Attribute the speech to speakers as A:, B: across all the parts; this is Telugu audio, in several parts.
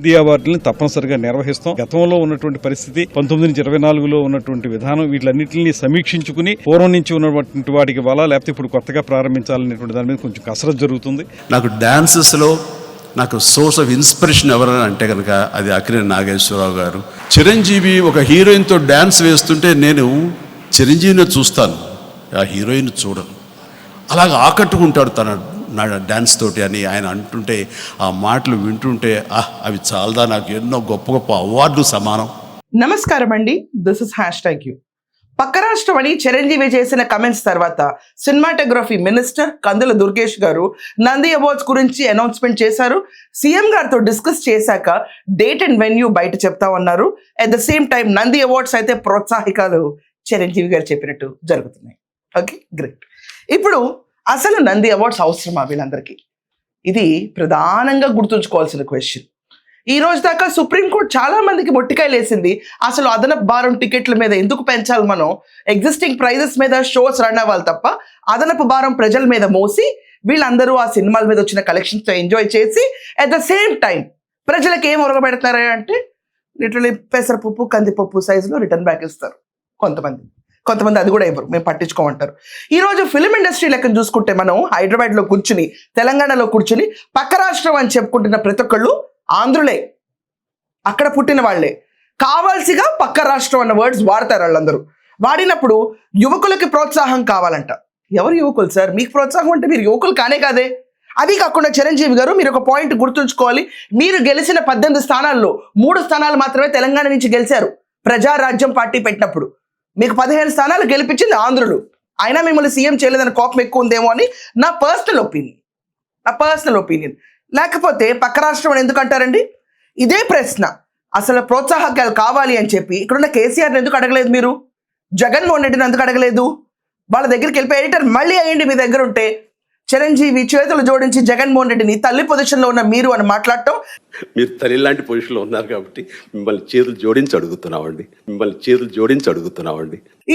A: నంది అవార్డుని తప్పనిసరిగా నిర్వహిస్తాం. గతంలో ఉన్నటువంటి పరిస్థితి 1924లో ఉన్నటువంటి విధానం వీటిలన్నింటినీ సమీక్షించుకుని పూర్వం నుంచి ఉన్నటువంటి వాటికి ఇవ్వాలా లేకపోతే ఇప్పుడు కొత్తగా ప్రారంభించాలనేటువంటి దాని మీద కొంచెం కసరత్తు జరుగుతుంది.
B: నాకు డాన్సెస్లో నాకు సోర్స్ ఆఫ్ ఇన్స్పిరేషన్ ఎవరైనా అంటే కనుక అది అక్కినేని నాగేశ్వరరావు గారు. చిరంజీవి ఒక హీరోయిన్తో డ్యాన్స్ వేస్తుంటే నేను చిరంజీవిని చూస్తాను, ఆ హీరోయిన్ చూడను. అలాగ ఆకట్టుకుంటాడు నా డ్యాన్స్ తోటి అని ఆయన అంటుంటే ఆ మాటలు వింటుంటే అవి చాలదా నాకు ఎన్నో గొప్ప గొప్ప అవార్డు సమానం.
C: నమస్కారం అండి, దిస్ ఇస్ #you. పక్క రాష్ట్రం అని చిరంజీవి చేసిన కమెంట్స్ తర్వాత సినిమాటోగ్రఫీ మినిస్టర్ కందుల దుర్గేష్ గారు నంది అవార్డ్స్ గురించి అనౌన్స్మెంట్ చేశారు. సీఎం గారితో డిస్కస్ చేశాక డేట్ అండ్ వెన్యూ బయట చెప్తామన్నారు. At the same time Nandi awards అయితే ప్రోత్సాహికాలు చిరంజీవి గారు చెప్పినట్టు జరుగుతున్నాయి. Okay, great. ఇప్పుడు అసలు నంది అవార్డ్స్ అవసరమా వీళ్ళందరికీ? ఇది ప్రధానంగా గుర్తుంచుకోవాల్సిన క్వశ్చన్. ఈ రోజు దాకా సుప్రీంకోర్టు చాలా మందికి మొట్టికాయలు వేసింది. అసలు అదనపు భారం టికెట్ల మీద ఎందుకు పెంచాలి? మనం ఎగ్జిస్టింగ్ ప్రైజెస్ మీద షోస్ రన్ అవ్వాలి తప్ప అదనపు భారం ప్రజల మీద మోసి వీళ్ళందరూ ఆ సినిమాల మీద వచ్చిన కలెక్షన్స్తో ఎంజాయ్ చేసి అట్ ద సేమ్ టైం ప్రజలకు ఏం ఉరగబెడతారా అంటే లిటరలీ పెసరపప్పు కందిపప్పు సైజులో రిటర్న్ బ్యాక్ ఇస్తారు. కొంతమంది అది కూడా ఇవ్వరు, మేము పట్టించుకోమంటారు. ఈరోజు ఫిలిం ఇండస్ట్రీ లెక్కను చూసుకుంటే మనం హైదరాబాద్లో కూర్చుని తెలంగాణలో కూర్చుని పక్క రాష్ట్రం అని చెప్పుకుంటున్న ప్రతి ఒక్కళ్ళు ఆంధ్రులే, అక్కడ పుట్టిన వాళ్లే. కావాల్సిగా పక్క రాష్ట్రం అన్న వర్డ్స్ వాడతారు వాళ్ళందరూ. వాడినప్పుడు యువకులకి ప్రోత్సాహం కావాలంట. ఎవరు యువకులు సార్? మీకు ప్రోత్సాహం అంటే మీరు యువకులు కానే కాదే. అది కాకుండా చిరంజీవి గారు మీరు ఒక పాయింట్ గుర్తుంచుకోవాలి. మీరు గెలిచిన 18 స్థానాల్లో 3 స్థానాలు మాత్రమే తెలంగాణ నుంచి గెలిచారు. ప్రజారాజ్యం పార్టీ పెట్టినప్పుడు మీకు 15 స్థానాలు గెలిపించింది ఆంధ్రులు. అయినా మిమ్మల్ని సీఎం చేయలేదని కోపం ఎక్కువ ఉందేమో అని నా పర్సనల్ ఒపీనియన్. లేకపోతే పక్క రాష్ట్రం అని ఎందుకు అంటారండి? ఇదే ప్రశ్న అసలు ప్రోత్సాహకాలు కావాలి అని చెప్పి ఇక్కడున్న కేసీఆర్ని ఎందుకు అడగలేదు? మీరు జగన్మోహన్ రెడ్డిని ఎందుకు అడగలేదు? వాళ్ళ దగ్గరికి వెళ్ళిపోయి ఎడిటర్ మళ్ళీ అయ్యండి మీ దగ్గర ఉంటే చిరంజీవి చేతులు జోడించి జగన్మోహన్ రెడ్డిని తల్లి పొజిషన్లో ఉన్న మీరు అని మాట్లాడటం.
B: మీరు తల్లి లాంటి పొజిషన్లో ఉన్నారు కాబట్టి మిమ్మల్ని చేతులు జోడించి అడుగుతున్నామండి.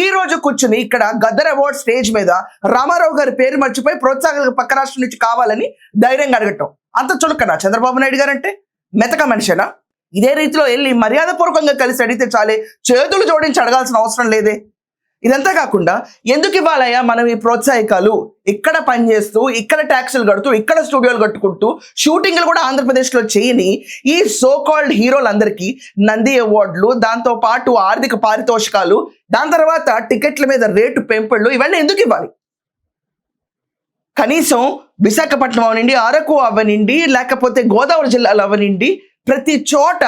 C: ఈ రోజు కూర్చుని ఇక్కడ గద్దర్ అవార్డ్ స్టేజ్ మీద రామారావు గారి పేరు మర్చిపోయి ప్రోత్సాహకాలు పక్క రాష్ట్రం నుంచి కావాలని ధైర్యంగా అడగటం అంత చులకనా చంద్రబాబు నాయుడు గారు అంటే? మెతక మనిషేనా? ఇదే రీతిలో వెళ్ళి మర్యాదపూర్వకంగా కలిసి అడిగితే చాలే, చేతులు జోడించి అడగాల్సిన అవసరం లేదే. ఇదంతా కాకుండా ఎందుకు ఇవ్వాలయ్యా మనం ఈ ప్రోత్సాహకాలు? ఇక్కడ పనిచేస్తూ ఇక్కడ ట్యాక్సులు కడుతూ ఇక్కడ స్టూడియోలు కట్టుకుంటూ షూటింగ్లు కూడా ఆంధ్రప్రదేశ్లో చేయని ఈ సో కాల్డ్ హీరోలందరికీ నంది అవార్డులు, దాంతో పాటు ఆర్థిక పారితోషికాలు, దాని తర్వాత టికెట్ల మీద రేటు పెంపుళ్ళు ఇవన్నీ ఎందుకు ఇవ్వాలి? కనీసం విశాఖపట్నం అవనండి, అరకు అవనండి, లేకపోతే గోదావరి జిల్లాలు అవనండి, ప్రతి చోట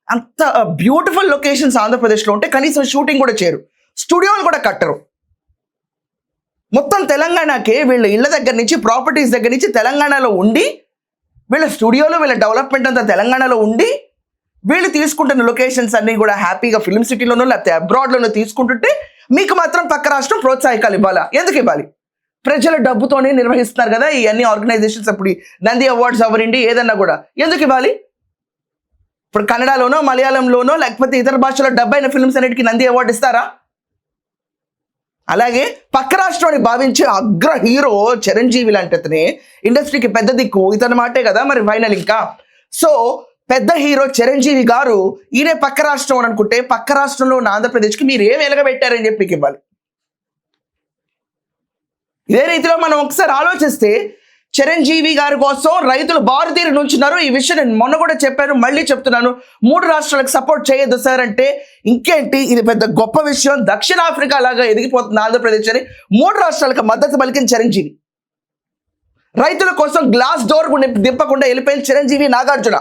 C: అంత బ్యూటిఫుల్ లొకేషన్స్ ఆంధ్రప్రదేశ్లో ఉంటే కనీసం షూటింగ్ కూడా చేయరు, స్టూడియోలు కూడా కట్టరు. మొత్తం తెలంగాణకే వీళ్ళ ఇళ్ళ దగ్గర నుంచి ప్రాపర్టీస్ దగ్గర నుంచి తెలంగాణలో ఉండి వీళ్ళ స్టూడియోలు వీళ్ళ డెవలప్మెంట్ అంతా తెలంగాణలో ఉండి వీళ్ళు తీసుకుంటున్న లొకేషన్స్ అన్నీ కూడా హ్యాపీగా ఫిల్మ్ సిటీలోనో లేకపోతే అబ్రాడ్లోనో తీసుకుంటుంటే మీకు మాత్రం పక్క రాష్ట్రం ప్రోత్సాహకాలు ఇవ్వాలా? ఎందుకు ఇవ్వాలి? ప్రజల డబ్బుతోనే నిర్వహిస్తున్నారు కదా ఈ అన్ని ఆర్గనైజేషన్స్. అప్పుడు నంది అవార్డ్స్ అవరండి ఏదన్నా కూడా ఎందుకు ఇవ్వాలి? ఇప్పుడు కన్నడలోనో మలయాళంలోనో లేకపోతే ఇతర భాషలో డబ్ అయిన ఫిల్మ్స్ అన్నిటికీ నంది అవార్డు ఇస్తారా? అలాగే పక్క రాష్ట్రాన్ని భావించే అగ్ర హీరో చిరంజీవి లాంటి అతనే ఇండస్ట్రీకి పెద్ద దిక్కు, ఇతని మాటే కదా మరి ఫైనల్. ఇంకా సో పెద్ద హీరో చిరంజీవి గారు ఈయనే పక్క రాష్ట్రం అని అనుకుంటే పక్క రాష్ట్రంలో ఉన్న ఆంధ్రప్రదేశ్కి మీరు ఏం వెలగబెట్టారని చెప్పి ఇవ్వాలి. ఇదే రీతిలో మనం ఒకసారి ఆలోచిస్తే చిరంజీవి గారి కోసం రైతులు బారుతీరు నుంచున్నారు. ఈ విషయం నేను మొన్న కూడా చెప్పాను, మళ్ళీ చెప్తున్నాను. 3 రాష్ట్రాలకు సపోర్ట్ చేయొద్దు సార్ అంటే ఇంకేంటి, ఇది పెద్ద గొప్ప విషయం, దక్షిణాఫ్రికా లాగా ఎదిగిపోతుంది ఆంధ్రప్రదేశ్ అని 3 రాష్ట్రాలకు మద్దతు పలికిన చిరంజీవి. రైతుల కోసం గ్లాస్ డోర్ దింపకుండా వెళ్ళిపోయిన చిరంజీవి నాగార్జున.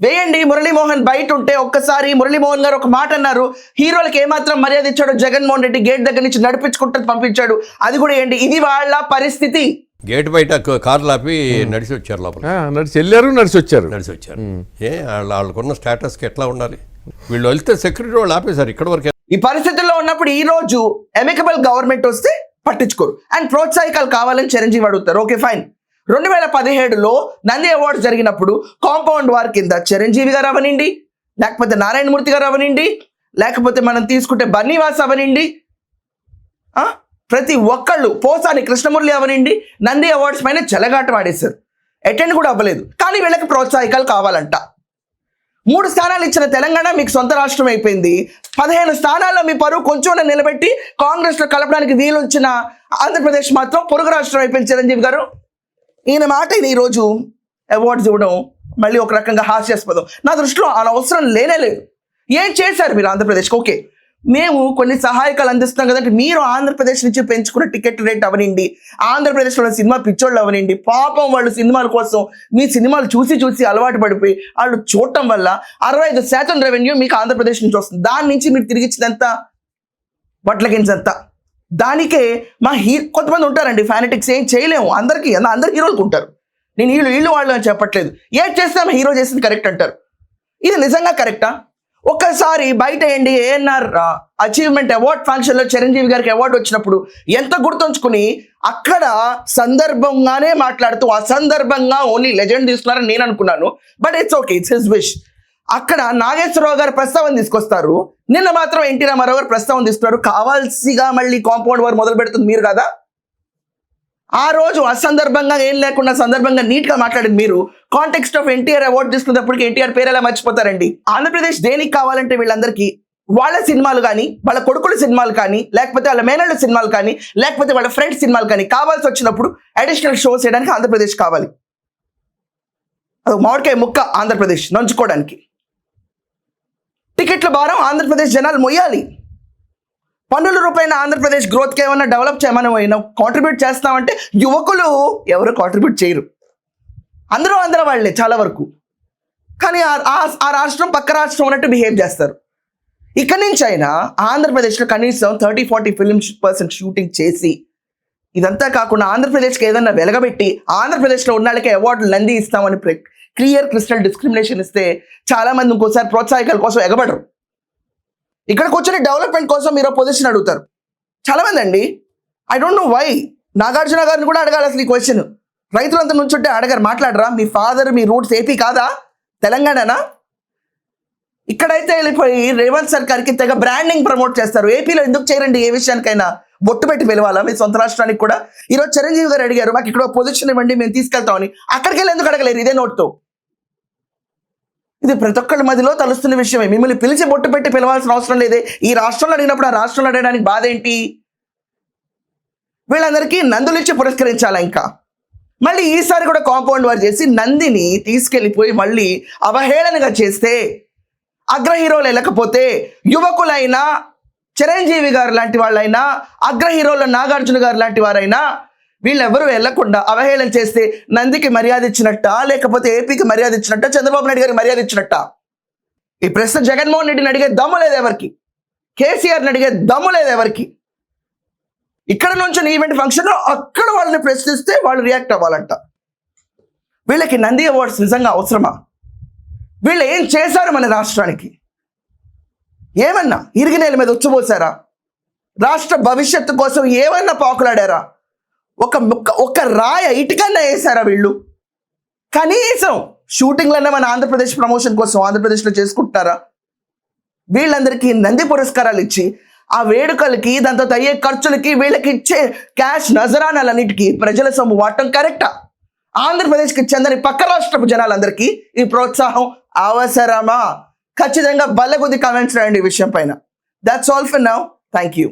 C: వేయండి మురళీమోహన్ బయట ఉంటే ఒక్కసారి మురళీమోహన్ గారు ఒక మాట అన్నారు, హీరోలకు ఏమాత్రం మర్యాద ఇచ్చాడో జగన్మోహన్ రెడ్డి గేట్ దగ్గర నుంచి నడిపించుకుంటూ పంపించాడు, అది కూడా ఏంటి? ఇది వాళ్ళ పరిస్థితి.
D: గేట్ బయట కార్లు ఆపి నడిచి వచ్చారు, లోపల
E: నడిచి వచ్చారు.
D: వాళ్ళకున్న స్టేటస్కి ఎట్లా ఉండాలి? వీళ్ళు వెళ్తే సెక్యూరిటీ వాళ్ళు ఆపేశారు ఇక్కడ వరకు.
C: ఈ పరిస్థితుల్లో ఉన్నప్పుడు ఈ రోజు ఎమికబుల్ గవర్నమెంట్ వస్తే పట్టించుకోరు అండ్ ప్రోత్సాహకాలు కావాలని చిరంజీవి అడుగుతారు. Okay fine. 2017లో నంది అవార్డ్స్ జరిగినప్పుడు కాంపౌండ్ వార్ కింద చిరంజీవి గారు అవనండి, లేకపోతే నారాయణమూర్తి గారు అవనండి, లేకపోతే మనం తీసుకుంటే బన్నీవాస్ అవనండి, ప్రతి ఒక్కళ్ళు పోసాని కృష్ణమురళి అవనండి నంది అవార్డ్స్ పైన చెలగాట వాడేశారు. అటెండ్ కూడా అవ్వలేదు. కానీ వీళ్ళకి ప్రోత్సాహకాలు కావాలంట. 3 స్థానాలు ఇచ్చిన తెలంగాణ మీకు సొంత రాష్ట్రం అయిపోయింది. 15 స్థానాల్లో మీ పరువు కొంచెం నిలబెట్టి కాంగ్రెస్లో కలపడానికి వీలుంచిన ఆంధ్రప్రదేశ్ మాత్రం పొరుగు రాష్ట్రం అయిపోయింది. చిరంజీవి గారు ఈయన మాట ఈరోజు అవార్డ్స్ ఇవ్వడం మళ్ళీ ఒక రకంగా హాస్యాస్పదం. నా దృష్టిలో అవసరం లేదు. ఏం చేశారు మీరు ఆంధ్రప్రదేశ్కి? ఓకే, మేము కొన్ని సహాయకాలు అందిస్తున్నాం కదంటే, మీరు ఆంధ్రప్రదేశ్ నుంచి పెంచుకున్న టికెట్ రేట్ అవనండి, ఆంధ్రప్రదేశ్లో సినిమా పిచ్చోళ్ళు అవనండి, పాపం వాళ్ళు సినిమాల కోసం మీ సినిమాలు చూసి అలవాటు పడిపోయి వాళ్ళు చూడటం వల్ల 65% రెవెన్యూ మీకు ఆంధ్రప్రదేశ్ నుంచి వస్తుంది. దాని నుంచి మీరు తిరిగి ఇచ్చినంత బట్లకించంత. దానికే మా కొంతమంది ఉంటారండి ఫానటిక్స్, ఏం చేయలేము. అందరు హీరోలకు ఉంటారు. నేను వీళ్ళు వాళ్ళు అని చెప్పట్లేదు. ఏం చేస్తే హీరో చేసింది కరెక్ట్ అంటారు. ఇది నిజంగా కరెక్టా? ఒక్కసారి బయట ఏఎన్ఆర్ అచీవ్మెంట్ అవార్డ్ ఫంక్షన్లో చిరంజీవి గారికి అవార్డు వచ్చినప్పుడు ఎంత గుర్తుంచుకుని అక్కడ సందర్భంగానే మాట్లాడుతూ అసందర్భంగా ఓన్లీ లెజెండ్ తీసుకున్నారని నేను అనుకున్నాను. But it's okay, it's his wish. అక్కడ నాగేశ్వరరావు గారు ప్రస్తావన తీసుకొస్తారు, నిన్న మాత్రం ఎన్టీ రామారావు గారు ప్రస్తావన తీసుకున్నారు. కావాల్సిగా మళ్ళీ కాంపౌండ్ వారు మొదలు పెడుతుంది మీరు కదా. ఆ రోజు అసందర్భంగా ఏం లేకుండా సందర్భంగా నీట్గా మాట్లాడింది మీరు. కాంటెక్స్ట్ ఆఫ్ ఎన్టీఆర్ అవార్డు తీసుకున్నప్పటికీ ఎన్టీఆర్ పేరు ఎలా మర్చిపోతారండి? ఆంధ్రప్రదేశ్ దేనికి కావాలంటే వీళ్ళందరికీ వాళ్ళ సినిమాలు కానీ, వాళ్ళ కొడుకుల సినిమాలు కానీ, లేకపోతే వాళ్ళ మేనళ్ళ సినిమాలు కానీ, లేకపోతే వాళ్ళ ఫ్రెండ్స్ సినిమాలు కానీ కావాల్సి వచ్చినప్పుడు అడిషనల్ షోస్ చేయడానికి ఆంధ్రప్రదేశ్ కావాలి. అది మామిడికాయ ముక్క ఆంధ్రప్రదేశ్ నంచుకోవడానికి. టికెట్ల భారం ఆంధ్రప్రదేశ్ జనాలు మొయ్యాలి. పన్నుల రూపాయన ఆంధ్రప్రదేశ్ గ్రోత్కి ఏమన్నా డెవలప్ చేయమని కాంట్రిబ్యూట్ చేస్తామంటే యువకులు ఎవరు కాంట్రిబ్యూట్ చేయరు. అందరూ వాళ్ళే చాలా వరకు. కానీ ఆ రాష్ట్రం పక్క రాష్ట్రం ఉన్నట్టు బిహేవ్ చేస్తారు. ఇక్కడి నుంచి అయినా ఆంధ్రప్రదేశ్లో కనీసం 30-40 ఫిల్మ్% షూటింగ్ చేసి, ఇదంతా కాకుండా ఆంధ్రప్రదేశ్కి ఏదన్నా వెలగబెట్టి ఆంధ్రప్రదేశ్లో ఉన్న వాళ్ళకి అవార్డులు నంది ఇస్తామని క్లియర్ క్రిస్టల్ డిస్క్రిమినేషన్ ఇస్తే చాలా మంది ఇంకోసారి ప్రోత్సాహకాల కోసం ఎగబడరు. ఇక్కడ కూర్చొని డెవలప్మెంట్ కోసం మీరు పొజిషన్ అడుగుతారు చాలా మంది అండి. I don't know why. Nagarjuna గారిని కూడా అడగాలి అసలు ఈ క్వశ్చన్. రైతులంతా నుంచుంటే అడగారు, మాట్లాడరా? మీ ఫాదర్, మీ రూట్స్ ఏపీ కాదా, తెలంగాణనా? ఇక్కడైతే వెళ్ళిపోయి రేవంత్ సర్కార్కి తెగ బ్రాండింగ్ ప్రమోట్ చేస్తారు. ఏపీలో ఎందుకు చేయరండి? ఏ విషయానికైనా బొట్టు పెట్టి పిలవాలా మీ సొంత రాష్ట్రానికి కూడా? ఈరోజు చిరంజీవి గారు అడిగారు, మాకు ఇక్కడ పొజిషన్ ఇవ్వండి మేము తీసుకెళ్తామని. అక్కడికి వెళ్ళి ఎందుకు అడగలేరు ఇదే నోట్తో? ఇది ప్రతి ఒక్కళ్ళ మధ్యలో తలుస్తున్న విషయమే. మిమ్మల్ని పిలిచి బొట్టు పెట్టి పిలవాల్సిన అవసరం లేదే. ఈ రాష్ట్రంలో అడిగినప్పుడు ఆ రాష్ట్రంలో అడగడానికి బాధ ఏంటి? వీళ్ళందరికీ నందులు ఇచ్చి పురస్కరించాలా? ఇంకా మళ్ళీ ఈసారి కూడా కాంపౌండ్ వారు చేసి నందిని తీసుకెళ్ళిపోయి మళ్ళీ అవహేళనగా చేస్తే, అగ్ర హీరోలు వెళ్ళకపోతే యువకులైనా, చిరంజీవి గారు లాంటి వాళ్ళైనా, అగ్ర హీరోల నాగార్జున గారు లాంటి వారైనా వీళ్ళెవరూ వెళ్లకుండా అవహేళన చేస్తే నందికి మర్యాద ఇచ్చినట్ట, లేకపోతే ఏపీకి మర్యాద ఇచ్చినట్ట, చంద్రబాబు నాయుడు గారికి మర్యాద ఇచ్చినట్ట? ఈ ప్రశ్న జగన్మోహన్ రెడ్డిని అడిగే దమ్ము లేదు ఎవరికి, కేసీఆర్ని అడిగే దమ్ము లేదు ఎవరికి. ఇక్కడ నుంచి ఈవెంట్ ఫంక్షన్లో అక్కడ వాళ్ళని ప్రశ్నిస్తే వాళ్ళు రియాక్ట్ అవ్వాలంట. వీళ్ళకి నంది అవార్డ్స్ నిజంగా అవసరమా? వీళ్ళు ఏం చేశారు మన రాష్ట్రానికి? ఏమన్నా ఇరిగినేల మీద ఉచ్చబోసారా? రాష్ట్ర భవిష్యత్తు కోసం ఏమన్నా పాకులాడారా? ఒక రాయ ఇటుకన్నా వేసారా వీళ్ళు? కనీసం షూటింగ్లన్నా మన ఆంధ్రప్రదేశ్ ప్రమోషన్ కోసం ఆంధ్రప్రదేశ్లో చేసుకుంటున్నారా? వీళ్ళందరికీ నంది పురస్కారాలు ఇచ్చి ఆ వేడుకలకి, దాంతో అయ్యే ఖర్చులకి, వీళ్ళకి ఇచ్చే క్యాష్ నజరానాలన్నిటికీ ప్రజల సొమ్ము వాడటం కరెక్టా? ఆంధ్రప్రదేశ్కి చెందని పక్క రాష్ట్రపు జనాలందరికీ ఈ ప్రోత్సాహం అవసరమా? ఖచ్చితంగా బల్లగుద్ది కామెంట్స్ రాయండి ఈ విషయం పైన. That's all for now. Thank you.